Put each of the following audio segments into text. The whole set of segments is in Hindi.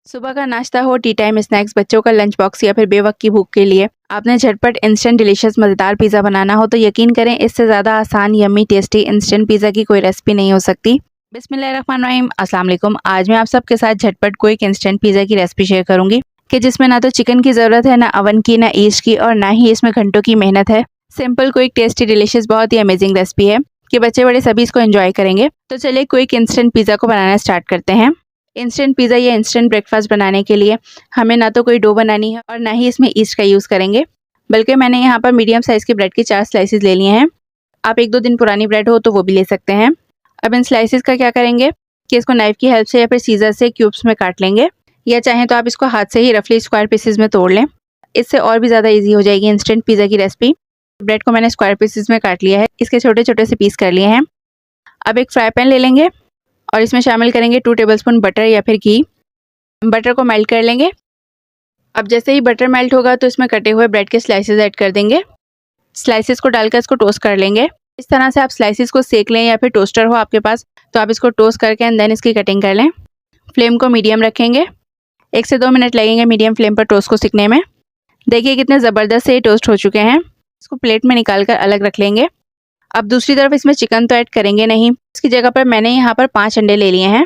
सुबह का नाश्ता हो, टी टाइम स्नैक्स, बच्चों का लंच बॉक्स या फिर बेवक्त की भूख के लिए आपने झटपट इंस्टेंट डिलीशियस मज़ेदार पिज़्ज़ा बनाना हो तो यकीन करें इससे ज़्यादा आसान यम्मी टेस्टी इंस्टेंट पिज़्ज़ा की कोई रेसिपी नहीं हो सकती। बिस्मिल्लाहिर्रहमानिर्रहीम, अस्सलाम वालेकुम। आज मैं आप सबके साथ झटपट क्विक इंस्टेंट पिज़्ज़ा की रेसिपी शेयर करूंगी कि जिसमें ना तो चिकन की ज़रूरत है, ना अवन की, ना ईस्ट की, और ना ही इसमें घंटों की मेहनत है। सिंपल, क्विक, टेस्टी, डिलीशियस, बहुत ही अमेजिंग रेसिपी है कि बच्चे बड़े सभी इसको एंजॉय करेंगे। तो चलिए क्विक इंस्टेंट पिज़्ज़ा को बनाना स्टार्ट करते हैं। इंस्टेंट पिज़्ज़ा या इंस्टेंट ब्रेकफास्ट बनाने के लिए हमें ना तो कोई डो बनानी है और ना ही इसमें ईस्ट का यूज़ करेंगे, बल्कि मैंने यहाँ पर मीडियम साइज़ की ब्रेड की 4 स्लाइसेस ले लिए हैं। आप 1-2 दिन पुरानी ब्रेड हो तो वो भी ले सकते हैं। अब इन स्लाइसेस का क्या करेंगे कि इसको नाइफ़ की हेल्प से या फिर सीजर से क्यूब्स में काट लेंगे, या चाहें तो आप इसको हाथ से ही रफली स्क्वायर पीसेस में तोड़ लें। इससे और भी ज़्यादा ईजी हो जाएगी इंस्टेंट पिज़्ज़ा की रेसिपी। ब्रेड को मैंने स्क्वायर पीसेस में काट लिया है, इसके छोटे छोटे से पीस कर लिए हैं। अब एक फ्राई पैन ले लेंगे और इसमें शामिल करेंगे 2 टेबलस्पून बटर या फिर घी। बटर को मेल्ट कर लेंगे। अब जैसे ही बटर मेल्ट होगा तो इसमें कटे हुए ब्रेड के स्लाइसेस ऐड कर देंगे। स्लाइसेस को डालकर इसको टोस्ट कर लेंगे। इस तरह से आप स्लाइसेस को सेक लें, या फिर टोस्टर हो आपके पास तो आप इसको टोस्ट करके एंड देन इसकी कटिंग कर लें। फ्लेम को मीडियम रखेंगे। 1 से 2 मिनट लगेंगे मीडियम फ्लेम पर टोस्ट को सिकने में। देखिए कितने ज़बरदस्त से ये टोस्ट हो चुके हैं। इसको प्लेट में निकाल कर अलग रख लेंगे। अब दूसरी तरफ इसमें चिकन तो ऐड करेंगे नहीं, इसकी जगह पर मैंने यहाँ पर 5 अंडे ले लिए हैं।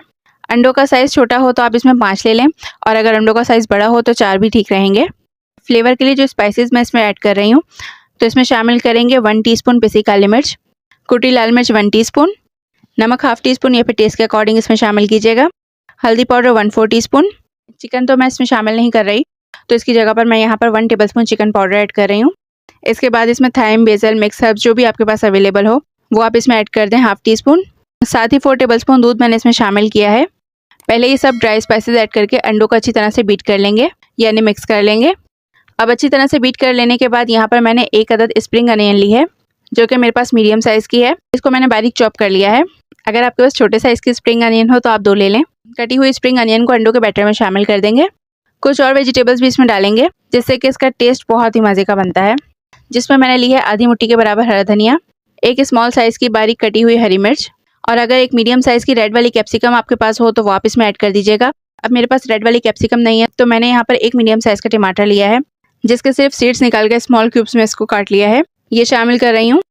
अंडों का साइज़ छोटा हो तो आप इसमें 5 ले लें, और अगर अंडों का साइज़ बड़ा हो तो 4 भी ठीक रहेंगे। फ्लेवर के लिए जो स्पाइसेस मैं इसमें ऐड कर रही हूँ तो इसमें शामिल करेंगे 1 टीस्पून पिसी काली मिर्च, कुटी लाल मिर्च 1 टीस्पून, नमक ½ टीस्पून या फिर टेस्ट के अकॉर्डिंग इसमें शामिल कीजिएगा, हल्दी पाउडर 1/4 टीस्पून। चिकन तो मैं इसमें शामिल नहीं कर रही, तो इसकी जगह पर मैं यहाँ पर 1 टेबलस्पून चिकन पाउडर ऐड कर रही हूँ। इसके बाद इसमें थाइम, बेसल, मिक्स हर्ब्स जो भी आपके पास अवेलेबल हो वो आप इसमें ऐड कर दें ½ टीस्पून। साथ ही 4 टेबलस्पून दूध मैंने इसमें शामिल किया है। पहले ये सब ड्राई स्पाइसेस ऐड करके अंडों को अच्छी तरह से बीट कर लेंगे, यानी मिक्स कर लेंगे। अब अच्छी तरह से बीट कर लेने के बाद यहाँ पर मैंने 1 अदद स्प्रिंग अनियन ली है, जो कि मेरे पास मीडियम साइज़ की है। इसको मैंने बारीक चॉप कर लिया है। अगर आपके पास छोटे साइज़ की स्प्रिंग अनियन हो तो आप 2 ले लें। कटी हुई स्प्रिंग अनियन को अंडों के बैटर में शामिल कर देंगे। कुछ और वेजिटेबल्स भी इसमें डालेंगे, जिससे कि इसका टेस्ट बहुत ही मज़े का बनता है। जिसमें मैंने ली है आधी मुट्ठी के बराबर हरा धनिया, 1 स्मॉल साइज़ की बारीक कटी हुई हरी मिर्च, और अगर एक मीडियम साइज़ की रेड वाली कैप्सिकम आपके पास हो तो वो आप इसमें ऐड कर दीजिएगा। अब मेरे पास रेड वाली कैप्सिकम नहीं है तो मैंने यहाँ पर एक मीडियम साइज़ का टमाटर लिया है, जिसके सिर्फ सीड्स निकाल के स्मॉल क्यूब्स में इसको काट लिया है, ये शामिल कर रही हूँ।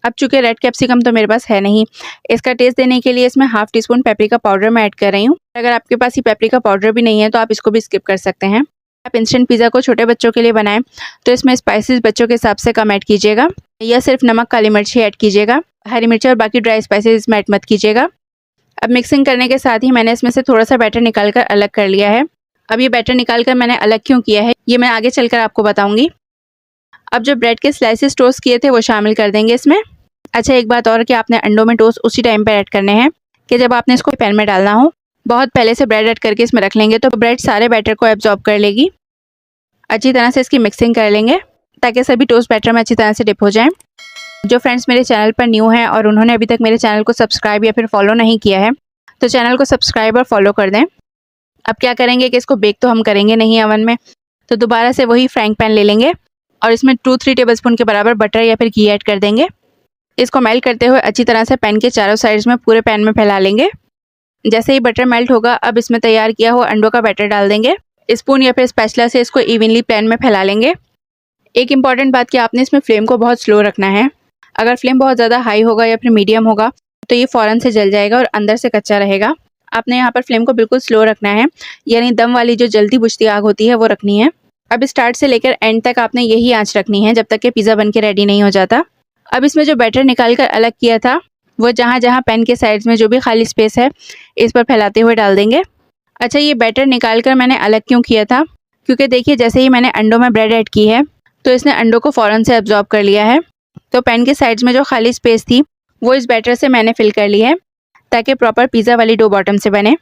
अब चूँकि रेड कैप्सिकम तो मेरे पास है नहीं, इसका टेस्ट देने के लिए इसमें ½ टीस्पून पेपरिका पाउडर मैं ऐड कर रही हूँ। अगर आपके पास ये पेपरिका पाउडर भी नहीं है तो आप इसको भी स्किप कर सकते हैं। आप इंस्टेंट पिज़्ज़ा को छोटे बच्चों के लिए बनाएं तो इसमें स्पाइसेस बच्चों के हिसाब से कम ऐड कीजिएगा, या सिर्फ नमक, काली मिर्च ही ऐड कीजिएगा। हरी मिर्च और बाकी ड्राई स्पाइसेस इसमें ऐड मत कीजिएगा। अब मिक्सिंग करने के साथ ही मैंने इसमें से थोड़ा सा बैटर निकाल कर अलग कर लिया है। अब ये बैटर निकाल कर मैंने अलग क्यों किया है ये मैं आगे चलकर आपको बताऊंगी। अब जो ब्रेड के स्लाइसेस टोस्ट किए थे वो शामिल कर देंगे इसमें। अच्छा, एक बात और कि आपने अंडों में टोस्ट उसी टाइम पर ऐड करने हैं कि जब आपने इसको पैन में डालना हो। बहुत पहले से ब्रेड ऐड करके इसमें रख लेंगे तो ब्रेड सारे बैटर को एब्जॉर्ब कर लेगी। अच्छी तरह से इसकी मिक्सिंग कर लेंगे ताकि सभी टोस्ट बैटर में अच्छी तरह से डिप हो जाएं। जो फ्रेंड्स मेरे चैनल पर न्यू हैं और उन्होंने अभी तक मेरे चैनल को सब्सक्राइब या फिर फॉलो नहीं किया है तो चैनल को सब्सक्राइब और फॉलो कर दें। अब क्या करेंगे कि इसको बेक तो हम करेंगे नहीं ओवन में, तो दोबारा से वही फ्राइंग पैन ले लेंगे और इसमें 2-3 टेबलस्पून के बराबर बटर या फिर घी ऐड कर देंगे। इसको मेल्ट करते हुए अच्छी तरह से पैन के चारों साइड्स में पूरे पैन में फैला लेंगे। जैसे ही बटर मेल्ट होगा अब इसमें तैयार किया हुआ अंडों का बैटर डाल देंगे। स्पून या फिर स्पैचुला से इसको इवनली पैन में फैला लेंगे। एक इम्पॉर्टेंट बात कि आपने इसमें फ्लेम को बहुत स्लो रखना है। अगर फ्लेम बहुत ज़्यादा हाई होगा या फिर मीडियम होगा तो ये फ़ौरन से जल जाएगा और अंदर से कच्चा रहेगा। आपने यहाँ पर फ्लेम को बिल्कुल स्लो रखना है, यानी दम वाली जो जल्दी बुझती आग होती है वो रखनी है। अब स्टार्ट से लेकर एंड तक आपने यही आँच रखनी है जब तक कि पिज़्ज़ा बन के रेडी नहीं हो जाता। अब इसमें जो बैटर निकाल कर अलग किया था वो जहाँ जहाँ पैन के साइड्स में जो भी खाली स्पेस है इस पर फैलाते हुए डाल देंगे। अच्छा, ये बैटर निकाल कर मैंने अलग क्यों किया था, क्योंकि देखिए जैसे ही मैंने अंडों में ब्रेड ऐड की है तो इसने अंडों को फ़ौरन से एब्जॉर्ब कर लिया है। तो पैन के साइड्स में जो खाली स्पेस थी वो इस बैटर से मैंने फिल कर ली है ताकि प्रॉपर पिज़्ज़ा वाली डो बॉटम से बने।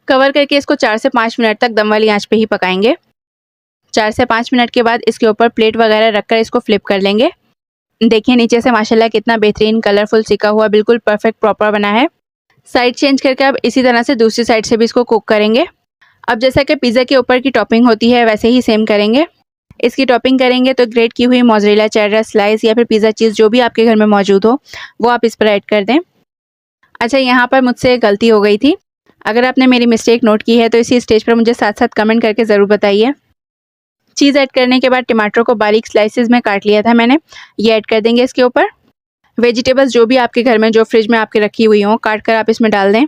कवर करके इसको 4 से 5 मिनट तक दम वाली आंच पे ही पकाएंगे। 4 से 5 मिनट के बाद इसके ऊपर प्लेट वगैरह रखकर इसको फ्लिप कर लेंगे। देखिए नीचे से माशाल्लाह कितना बेहतरीन कलरफुल सिका हुआ बिल्कुल परफेक्ट प्रॉपर बना है। साइड चेंज करके अब इसी तरह से दूसरी साइड से भी इसको कुक करेंगे। अब जैसा कि पिज़्ज़ा के ऊपर की टॉपिंग होती है वैसे ही सेम करेंगे। इसकी टॉपिंग करेंगे तो ग्रेट की हुई मोज़रेला, चेडर, स्लाइस या फिर पिज़्ज़ा चीज़ जो भी आपके घर में मौजूद हो वो आप इस पर ऐड कर दें। अच्छा, यहाँ पर मुझसे गलती हो गई थी, अगर आपने मेरी मिस्टेक नोट की है तो इसी स्टेज पर मुझे साथ साथ कमेंट करके ज़रूर बताइए। चीज़ ऐड करने के बाद टमाटर को बारीक स्लाइसेस में काट लिया था मैंने, ये ऐड कर देंगे इसके ऊपर। वेजिटेबल्स जो भी आपके घर में जो फ्रिज में आपके रखी हुई हों काट कर आप इसमें डाल दें।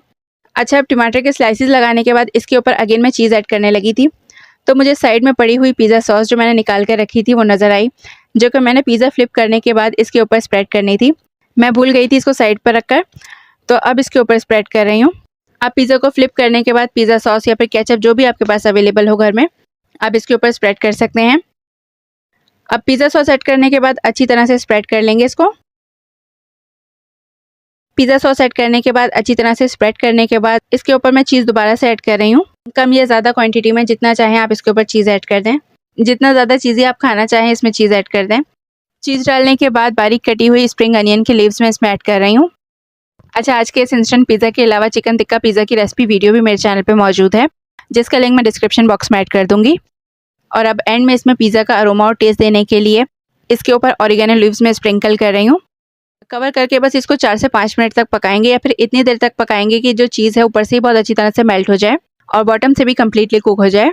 अच्छा, अब टमाटर के स्लाइसेस लगाने के बाद इसके ऊपर अगेन मैं चीज़ ऐड करने लगी थी, तो मुझे साइड में पड़ी हुई पिज़्ज़ा सॉस जो मैंने निकाल कर रखी थी वो नज़र आई, जो कि मैंने पिज़्ज़ा फ्लिप करने के बाद इसके ऊपर स्प्रेड करनी थी। मैं भूल गई थी इसको साइड पर रखकर, तो अब इसके ऊपर स्प्रेड कर रही हूँ। आप पिज़्ज़ा को फ्लिप करने के बाद पिज़्ज़ा सॉस या फिर केचप जो भी आपके पास अवेलेबल हो घर में, आप इसके ऊपर स्प्रेड कर सकते हैं। अब पिज़्ज़ा सॉस ऐड करने के बाद अच्छी तरह से स्प्रेड कर लेंगे इसको। पिज़्ज़ा सॉस ऐड करने के बाद अच्छी तरह से स्प्रेड करने के बाद इसके ऊपर मैं चीज़ दोबारा से ऐड कर रही हूँ। कम या ज़्यादा क्वांटिटी में जितना चाहें आप इसके ऊपर चीज़ ऐड कर दें। जितना ज़्यादा चीज़ें आप खाना चाहें इसमें चीज़ ऐड कर दें। चीज़ डालने के बाद बारीक कटी हुई स्प्रिंग अनियन के लीव्स में इसमें ऐड कर रही हूँ। अच्छा, आज के इस इंस्टेंट पिज़्ज़ा के अलावा चिकन टिक्का पिज़्ज़ा की रेसिपी वीडियो भी मेरे चैनल पर मौजूद है, जिसका लिंक मैं डिस्क्रिप्शन बॉक्स में ऐड कर दूँगी। और अब एंड में इसमें पिज़्ज़ा का अरोमा और टेस्ट देने के लिए इसके ऊपर ऑरिगेनो लीव्स में स्प्रिंकल कर रही हूँ। कवर करके बस इसको 4 से 5 मिनट तक पकाएंगे, या फिर इतनी देर तक पकाएंगे कि जो चीज़ है ऊपर से ही बहुत अच्छी तरह से मेल्ट हो जाए और बॉटम से भी कम्प्लीटली कुक हो जाए।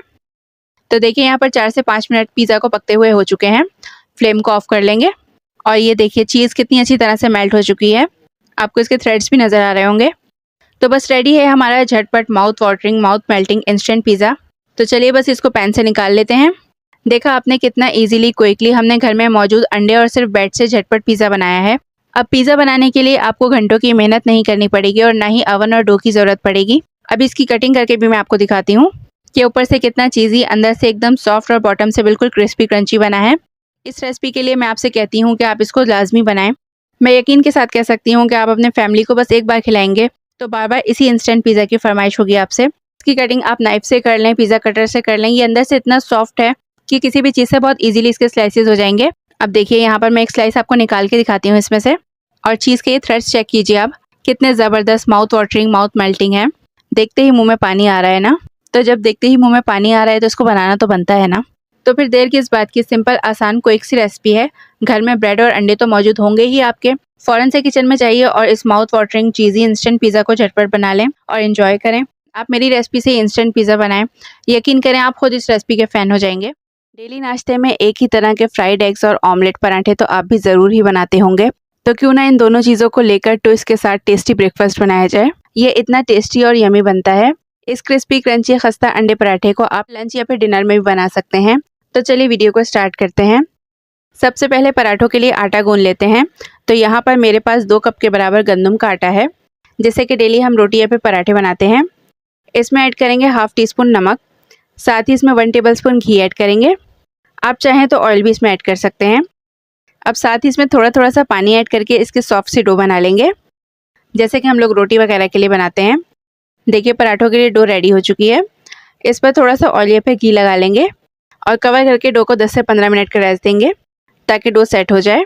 तो देखिए यहाँ पर 4 से 5 मिनट पिज़्ज़ा को पकते हुए हो चुके हैं। फ्लेम को ऑफ कर लेंगे और ये देखिए चीज़ कितनी अच्छी तरह से मेल्ट हो चुकी है। आपको इसके थ्रेड्स भी नज़र आ रहे होंगे। तो बस रेडी है हमारा झटपट mouth watering mouth melting instant pizza. तो चलिए बस इसको पैन से निकाल लेते हैं। देखा आपने कितना ईजिली क्विकली हमने घर में मौजूद अंडे और सिर्फ ब्रेड से झटपट पिज़्ज़ा बनाया है। अब पिज़्ज़ा बनाने के लिए आपको घंटों की मेहनत नहीं करनी पड़ेगी और ना ही ओवन और डो की ज़रूरत पड़ेगी। अब इसकी कटिंग करके भी मैं आपको दिखाती हूँ कि ऊपर से कितना चीज़ी, अंदर से एकदम सॉफ्ट और बॉटम से बिल्कुल क्रिस्पी क्रंची बना है। इस रेसिपी के लिए मैं आपसे कहती हूँ कि आप इसको लाजमी बनाएं। मैं यकीन के साथ कह सकती हूँ कि आप अपने फैमिली को बस एक बार खिलाएंगे तो बार बार इसी इंस्टेंट पिज़्ज़ा की फरमाइश होगी आपसे। इसकी कटिंग आप नाइफ से कर लें, पिज़्ज़ा कटर से कर लें। ये अंदर से इतना सॉफ्ट है कि किसी भी चीज़ से बहुत ईजिली इसके स्लाइसेस हो जाएंगे। अब देखिए यहाँ पर मैं एक स्लाइस आपको निकाल के दिखाती हूँ इसमें से, और चीज़ के ये थ्रेड्स चेक कीजिए आप, कितने ज़बरदस्त माउथ वाटरिंग माउथ मेल्टिंग है। देखते ही मुंह में पानी आ रहा है ना। तो जब देखते ही मुंह में पानी आ रहा है तो इसको बनाना तो बनता है ना। तो फिर देर किस बात की, सिंपल आसान क्विक सी रेसिपी है। घर में ब्रेड और अंडे तो मौजूद होंगे ही आपके, फ़ौरन से किचन में जाइए और इस माउथ वाटरिंग चीज़ी इंस्टेंट पिज़्ज़ा को झटपट बना लें और एंजॉय करें। आप मेरी रेसिपी से इंस्टेंट पिज़्ज़ा बनाएं, यकीन करें आप खुद इस रेसिपी के फ़ैन हो जाएंगे। डेली नाश्ते में एक ही तरह के फ्राइड एग्स और ऑमलेट पराठे तो आप भी ज़रूर ही बनाते होंगे, तो क्यों ना इन दोनों चीज़ों को लेकर ट्विस्ट के साथ टेस्टी ब्रेकफास्ट बनाया जाए। ये इतना टेस्टी और यमी बनता है। इस क्रिस्पी क्रंची खस्ता अंडे पराठे को आप लंच या फिर डिनर में भी बना सकते हैं। तो चलिए वीडियो को स्टार्ट करते हैं। सबसे पहले पराठों के लिए आटा गूंद लेते हैं। तो यहाँ पर मेरे पास 2 कप के बराबर गंदम का आटा है, जिससे कि डेली हम रोटी या फिर पराठे बनाते हैं। इसमें ऐड करेंगे हाफ टी स्पून नमक, साथ ही इसमें 1 टेबलस्पून घी ऐड करेंगे। आप चाहें तो ऑयल भी इसमें ऐड कर सकते हैं। अब साथ ही इसमें थोड़ा थोड़ा सा पानी ऐड करके इसके सॉफ्ट सी डो बना लेंगे, जैसे कि हम लोग रोटी वगैरह के लिए बनाते हैं। देखिए पराठों के लिए डो रेडी हो चुकी है। इस पर थोड़ा सा ऑयल या फिर घी लगा लेंगे और कवर करके डो को 10 से 15 मिनट का रेस्ट देंगे ताकि डो सेट हो जाए।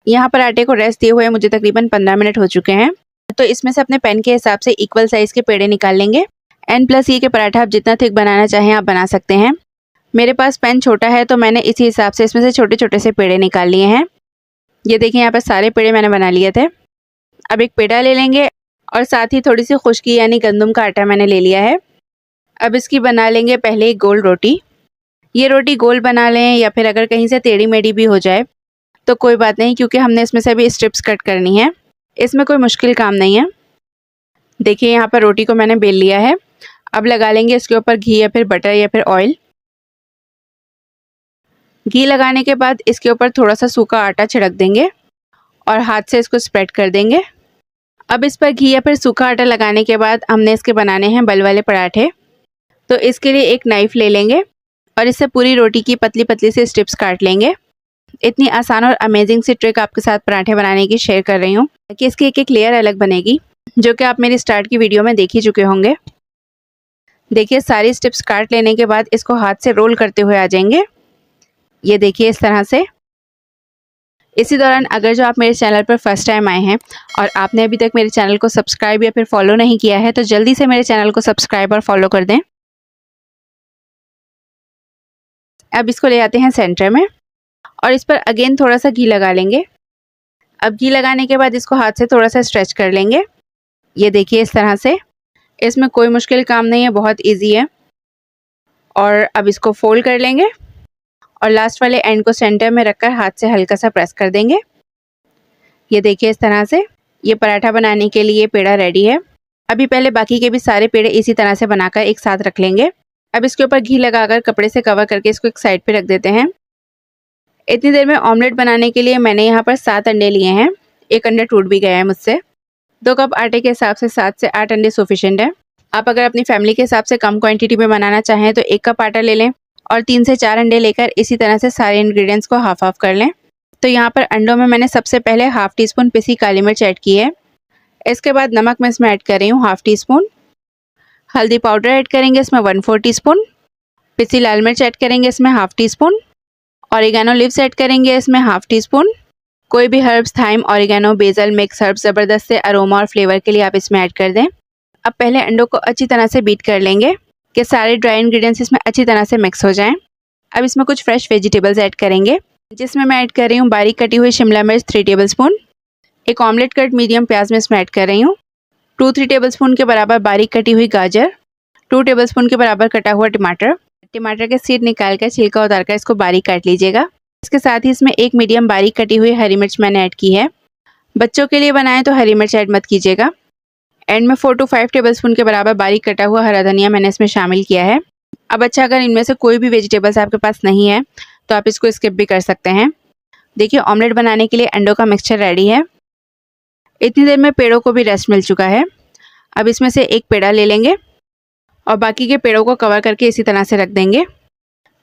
यहाँ पर आटे को रेस्ट दिए हुए मुझे तकरीबन 15 मिनट हो चुके हैं। तो इसमें से अपने पैन के हिसाब से इक्वल साइज़ के पेड़े निकाल लेंगे। N+E के पराठा आप जितना थिक बनाना चाहें आप बना सकते हैं। मेरे पास पैन छोटा है तो मैंने इसी हिसाब से इसमें से छोटे छोटे से पेड़े निकाल लिए हैं। ये देखिए यहाँ पर सारे पेड़े मैंने बना लिए थे। अब एक पेड़ा ले लेंगे और साथ ही थोड़ी सी खुश्की यानी गंदम का आटा मैंने ले लिया है। अब इसकी बना लेंगे पहले एक गोल रोटी। ये रोटी गोल बना लें या फिर अगर कहीं से टेढ़ी मेढ़ी भी हो जाए तो कोई बात नहीं, क्योंकि हमने इसमें से अभी स्ट्रिप्स कट करनी है। इसमें कोई मुश्किल काम नहीं है। देखिए यहाँ पर रोटी को मैंने बेल लिया है। अब लगा लेंगे इसके ऊपर घी या फिर बटर या फिर ऑयल। घी लगाने के बाद इसके ऊपर थोड़ा सा सूखा आटा छिड़क देंगे और हाथ से इसको स्प्रेड कर देंगे। अब इस पर घी या फिर सूखा आटा लगाने के बाद हमने इसके बनाने हैं बल वाले पराठे। तो इसके लिए एक नाइफ़ ले लेंगे और इससे पूरी रोटी की पतली पतली से स्ट्रिप्स काट लेंगे। इतनी आसान और अमेजिंग सी ट्रिक आपके साथ पराठे बनाने की शेयर कर रही हूँ कि इसकी एक एक लेयर अलग बनेगी, जो कि आप मेरी स्टार्ट की वीडियो में देख ही चुके होंगे। देखिए सारी स्ट्रिप्स काट लेने के बाद इसको हाथ से रोल करते हुए आ जाएंगे। ये देखिए इस तरह से। इसी दौरान अगर जो आप मेरे चैनल पर फर्स्ट टाइम आए हैं और आपने अभी तक मेरे चैनल को सब्सक्राइब या फिर फॉलो नहीं किया है तो जल्दी से मेरे चैनल को सब्सक्राइब और फॉलो कर दें। अब इसको ले आते हैं सेंटर में और इस पर अगेन थोड़ा सा घी लगा लेंगे। अब घी लगाने के बाद इसको हाथ से थोड़ा सा स्ट्रेच कर लेंगे। ये देखिए इस तरह से। इसमें कोई मुश्किल काम नहीं है, बहुत इजी है। और अब इसको फोल्ड कर लेंगे और लास्ट वाले एंड को सेंटर में रखकर हाथ से हल्का सा प्रेस कर देंगे। ये देखिए इस तरह से ये पराठा बनाने के लिए पेड़ा रेडी है। अभी पहले बाकी के भी सारे पेड़े इसी तरह से बनाकर एक साथ रख लेंगे। अब इसके ऊपर घी लगाकर कपड़े से कवर करके इसको एक साइड पे रख देते हैं। इतनी देर में ऑमलेट बनाने के लिए मैंने यहाँ पर 7 अंडे लिए हैं। एक अंडा टूट भी गया है मुझसे। 2 कप आटे के हिसाब से 7 से 8 अंडे सफिशिएंट है। आप अगर अपनी फैमिली के हिसाब से कम क्वांटिटी में बनाना चाहें तो 1 कप आटा ले लें और 3 से 4 अंडे लेकर इसी तरह से सारे इंग्रेडिएंट्स को हाफ हाफ कर लें। तो यहाँ पर अंडों में मैंने सबसे पहले हाफ टी स्पून पिसी काली मिर्च ऐड की है। इसके बाद नमक मैं इसमें ऐड कर रही हूँ हाफ टी स्पून। हल्दी पाउडर ऐड करेंगे इसमें 1/4 टीस्पून। पिसी लाल मिर्च ऐड करेंगे इसमें half teaspoon. Oregano leaves add करेंगे इसमें हाफ टी स्पून। कोई भी herbs, thyme, oregano, basil, mix herbs ज़बरदस्त से अरोमा और फ्लेवर के लिए आप इसमें ऐड कर दें। अब पहले अंडों को अच्छी तरह से बीट कर लेंगे कि सारे ड्राई इंग्रेडिएंट्स इसमें अच्छी तरह से मिक्स हो जाएं। अब इसमें कुछ फ्रेश वेजिटेबल्स ऐड करेंगे, जिसमें मैं ऐड कर रही हूँ बारीक कटी हुई शिमला मिर्च 3 टेबलस्पून। एक ऑमलेट कट मीडियम प्याज में इसमें ऐड कर रही हूँ। 2-3 टेबलस्पून के बराबर बारीक कटी हुई गाजर। 2 टेबलस्पून के बराबर कटा हुआ टमाटर। टमाटर के सीड निकाल कर छिलका उतार कर इसको बारीक काट लीजिएगा। इसके साथ ही इसमें एक मीडियम बारीक कटी हुई हरी मिर्च मैंने ऐड की है। बच्चों के लिए बनाएं तो हरी मिर्च ऐड मत कीजिएगा। एंड में 4 to 5 टेबलस्पून के बराबर बारीक कटा हुआ हरा धनिया मैंने इसमें शामिल किया है। अब अच्छा, अगर इनमें से कोई भी वेजिटेबल्स आपके पास नहीं है तो आप इसको स्किप भी कर सकते हैं। देखिए ऑमलेट बनाने के लिए अंडों का मिक्सचर रेडी है। इतनी देर में पेड़ों को भी रेस्ट मिल चुका है। अब इसमें से एक पेड़ा ले लेंगे और बाकी के पेड़ों को कवर करके इसी तरह से रख देंगे।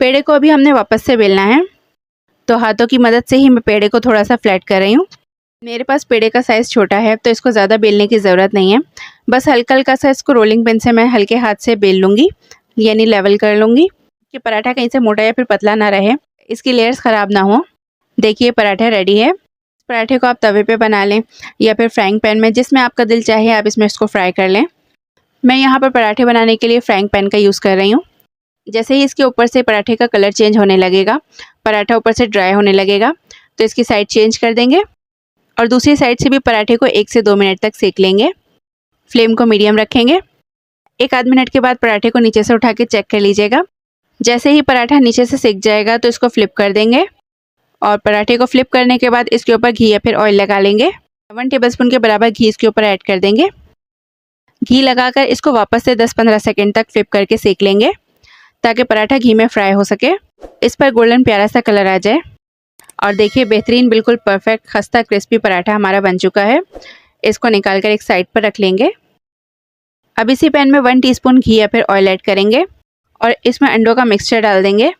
पेड़े को अभी हमने वापस से बेलना है, तो हाथों की मदद से ही मैं पेड़े को थोड़ा सा फ्लैट कर रही हूँ। मेरे पास पेड़े का साइज़ छोटा है तो इसको ज़्यादा बेलने की ज़रूरत नहीं है। बस हल्का हल्का सा इसको रोलिंग पिन से मैं हल्के हाथ से बेल लूँगी, यानी लेवल कर लूँगी कि पराठा कहीं से मोटा या फिर पतला ना रहे, इसकी लेयर्स ख़राब ना हो। देखिए पराठा रेडी है। पराठे को आप तवे पे बना लें या फिर फ्राइंग पैन में, जिसमें आपका दिल चाहे आप इसमें इसको फ्राई कर लें। मैं यहाँ पर पराठे बनाने के लिए फ्राइंग पैन का यूज़ कर रही हूँ। जैसे ही इसके ऊपर से पराठे का कलर चेंज होने लगेगा, पराठा ऊपर से ड्राई होने लगेगा, तो इसकी साइड चेंज कर देंगे और दूसरी साइड से भी पराठे को 1 से 2 मिनट तक सेक लेंगे। फ्लेम को मीडियम रखेंगे। 1 आध मिनट के बाद पराठे को नीचे से उठा के चेक कर लीजिएगा। जैसे ही पराठा नीचे से सेक जाएगा तो इसको फ्लिप कर देंगे और पराठे को फ्लिप करने के बाद इसके ऊपर घी या फिर ऑयल लगा लेंगे। 1 टेबलस्पून के बराबर घी इसके ऊपर ऐड कर देंगे। घी लगाकर इसको वापस से 10-15 सेकेंड तक फ्लिप करके सेक लेंगे ताकि पराठा घी में फ्राई हो सके। इस पर गोल्डन प्यारा सा कलर आ जाए। और देखिए बेहतरीन, बिल्कुल परफेक्ट खस्ता क्रिस्पी पराठा हमारा बन चुका है। इसको निकाल कर एक साइड पर रख लेंगे। अब इसी पैन में 1 टीस्पून घी या फिर ऑयल ऐड करेंगे और इसमें अंडों का मिक्सचर डाल देंगे।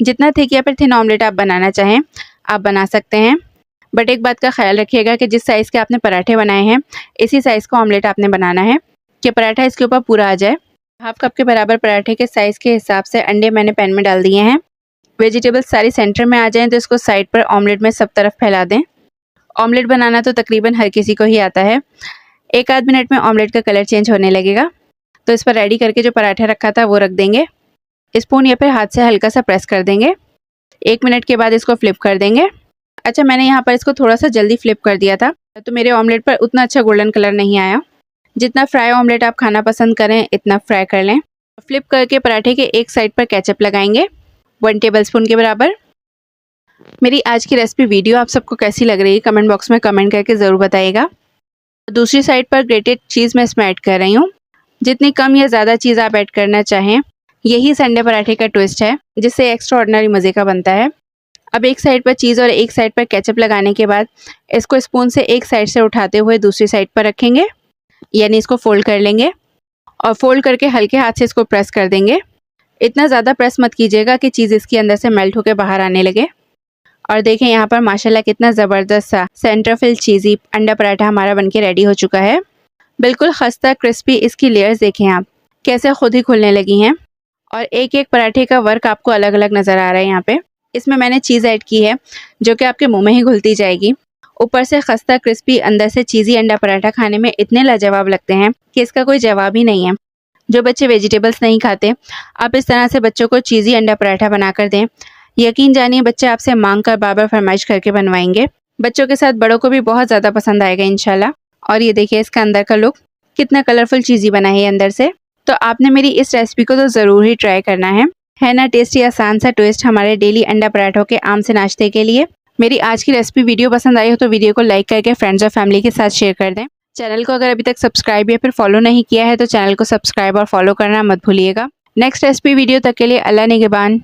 जितना थिक या फिर थिन ऑमलेट आप बनाना चाहें आप बना सकते हैं, बट एक बात का ख्याल रखिएगा कि जिस साइज़ के आपने पराठे बनाए हैं इसी साइज़ का ऑमलेट आपने बनाना है कि पराठा इसके ऊपर पूरा आ जाए। 1/2 कप के बराबर पराठे के साइज़ के हिसाब से अंडे मैंने पैन में डाल दिए हैं। वेजिटेबल्स सारी सेंटर में आ जाएं तो इसको साइड पर ऑमलेट में सब तरफ फैला दें। ऑमलेट बनाना तो तकरीबन हर किसी को ही आता है। 1 आध मिनट में ऑमलेट का कलर चेंज होने लगेगा तो इस पर रेडी करके जो पराठा रखा था वो रख देंगे। स्पून या फिर हाथ से हल्का सा प्रेस कर देंगे। 1 मिनट के बाद इसको फ्लिप कर देंगे। अच्छा, मैंने यहाँ पर इसको थोड़ा सा जल्दी फ्लिप कर दिया था तो मेरे ऑमलेट पर उतना अच्छा गोल्डन कलर नहीं आया। जितना फ्राई ऑमलेट आप खाना पसंद करें इतना फ्राई कर लें। फ्लिप करके पराठे के एक साइड पर केचप लगाएंगे 1 टेबलस्पून के बराबर। मेरी आज की रेसिपी वीडियो आप सबको कैसी लग रही है कमेंट बॉक्स में कमेंट करके ज़रूर बताइएगा। दूसरी साइड पर ग्रेटेड चीज़ मैं इसमें ऐड कर रही हूँ। जितनी कम या ज़्यादा चीज़ आप ऐड करना चाहें, यही संडे पराठे का ट्विस्ट है जिससे एक्स्ट्रा ऑर्डिनरी मज़े का बनता है। अब एक साइड पर चीज़ और एक साइड पर केचप लगाने के बाद इसको स्पून से एक साइड से उठाते हुए दूसरी साइड पर रखेंगे, यानी इसको फोल्ड कर लेंगे और फोल्ड करके हल्के हाथ से इसको प्रेस कर देंगे। इतना ज़्यादा प्रेस मत कीजिएगा कि चीज़ इसके अंदर से मेल्ट होकर बाहर आने लगे। और देखें यहाँ पर माशाल्लाह कितना ज़बरदस्त सा सेंटर फिल चीज़ी अंडा पराठा हमारा बनके रेडी हो चुका है। बिल्कुल खस्ता क्रिस्पी। इसकी लेयर्स देखें आप कैसे खुद ही खुलने लगी हैं और एक एक पराठे का वर्क आपको अलग अलग नज़र आ रहा है। यहाँ पे इसमें मैंने चीज़ ऐड की है जो कि आपके मुंह में ही घुलती जाएगी। ऊपर से खस्ता क्रिस्पी, अंदर से चीज़ी अंडा पराठा खाने में इतने लाजवाब लगते हैं कि इसका कोई जवाब ही नहीं है। जो बच्चे वेजिटेबल्स नहीं खाते, आप इस तरह से बच्चों को चीज़ी अंडा पराठा बना कर दें, यकीन जानिए बच्चे आपसे मांग कर बार बार फरमाइश करके बनवाएंगे। बच्चों के साथ बड़ों को भी बहुत ज़्यादा पसंद आएगा इंशाल्लाह। और ये देखिए इसका अंदर का लुक कितना कलरफुल चीज़ी बना है अंदर से। तो आपने मेरी इस रेसिपी को तो ज़रूर ही ट्राई करना है ना टेस्टी आसान सा ट्विस्ट हमारे डेली अंडा पराठों के आम से नाश्ते के लिए। मेरी आज की रेसिपी वीडियो पसंद आई हो तो वीडियो को लाइक करके फ्रेंड्स और फैमिली के साथ शेयर कर दें। चैनल को अगर अभी तक सब्सक्राइब या फिर फॉलो नहीं किया है तो चैनल को सब्सक्राइब और फॉलो करना मत भूलिएगा। नेक्स्ट रेसिपी वीडियो तक के लिए अल्लाह निगहबान।